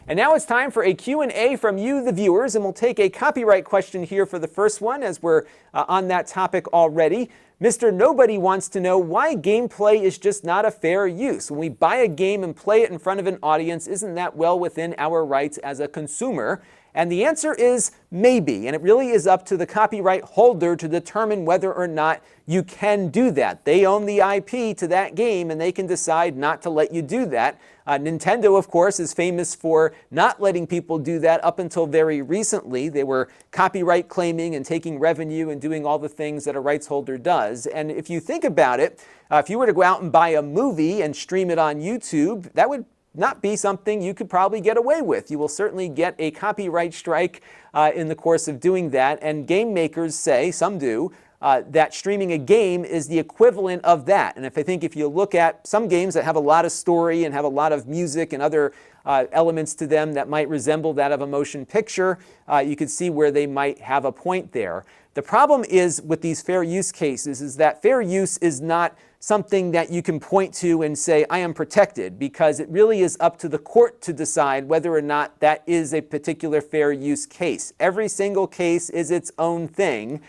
And now it's time for a Q&A from you, the viewers, and we'll take a copyright question here for the first one as we're on that topic already. Mr. Nobody wants to know why gameplay is just not a fair use. When we buy a game and play it in front of an audience, isn't that well within our rights as a consumer? And the answer is maybe, and it really is up to the copyright holder to determine whether or not you can do that. They own the IP to that game, and they can decide not to let you do that. Nintendo, of course, is famous for not letting people do that up until very recently. They were copyright claiming and taking revenue and doing all the things that a rights holder does. And if you think about it, if you were to go out and buy a movie and stream it on YouTube, that would not be something you could probably get away with. You will certainly get a copyright strike in the course of doing that. And game makers say, some do, that streaming a game is the equivalent of that. And if you look at some games that have a lot of story and have a lot of music and other elements to them that might resemble that of a motion picture, you could see where they might have a point there. The problem is with these fair use cases is that fair use is not something that you can point to and say, I am protected, because it really is up to the court to decide whether or not that is a particular fair use case. Every single case is its own thing.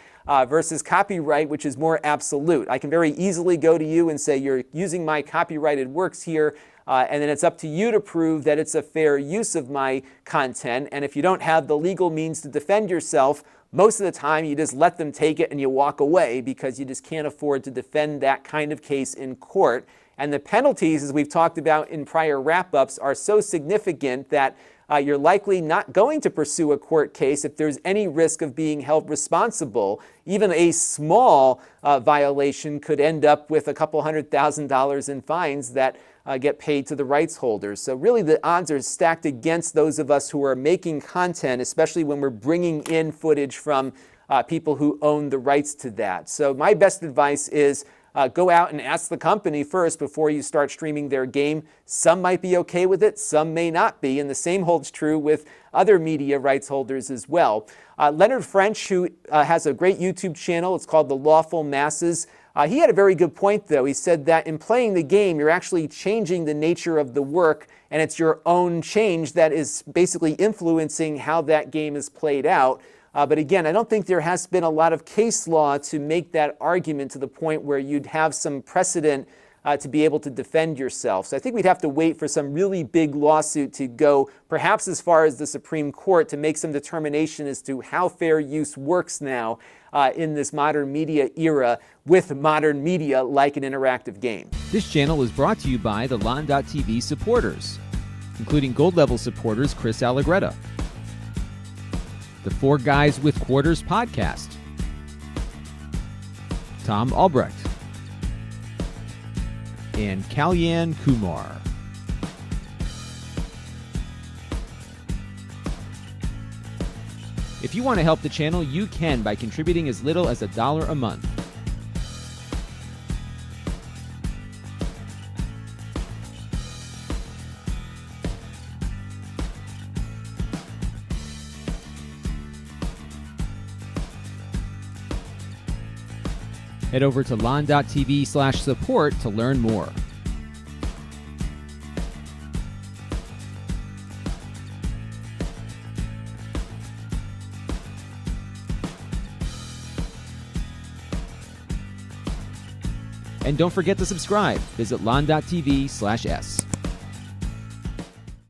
Versus copyright, which is more absolute. I can very easily go to you and say, you're using my copyrighted works here, and then it's up to you to prove that it's a fair use of my content. And if you don't have the legal means to defend yourself, most of the time you just let them take it and you walk away because you just can't afford to defend that kind of case in court. And the penalties, as we've talked about in prior wrap-ups, are so significant that you're likely not going to pursue a court case if there's any risk of being held responsible. Even a small violation could end up with a couple $100,000 in fines that get paid to the rights holders. So really the odds are stacked against those of us who are making content, especially when we're bringing in footage from people who own the rights to that. So my best advice is go out and ask the company first before you start streaming their game. Some might be okay with it, some may not be, and the same holds true with other media rights holders as well. Leonard French, who has a great YouTube channel, it's called The Lawful Masses, he had a very good point though. He said that in playing the game, you're actually changing the nature of the work, and it's your own change that is basically influencing how that game is played out. But again, I don't think there has been a lot of case law to make that argument to the point where you'd have some precedent to be able to defend yourself. So I think we'd have to wait for some really big lawsuit to go perhaps as far as the Supreme Court to make some determination as to how fair use works now in this modern media era with modern media like an interactive game. This channel is brought to you by the Lon.TV supporters, including gold level supporters Chris Allegretta, the Four Guys with Quarters podcast, Tom Albrecht, and Kalyan Kumar. If you want to help the channel, you can by contributing as little as $1 a month. Head over to Lon.TV/support to learn more. And don't forget to subscribe. Visit Lon.TV/s.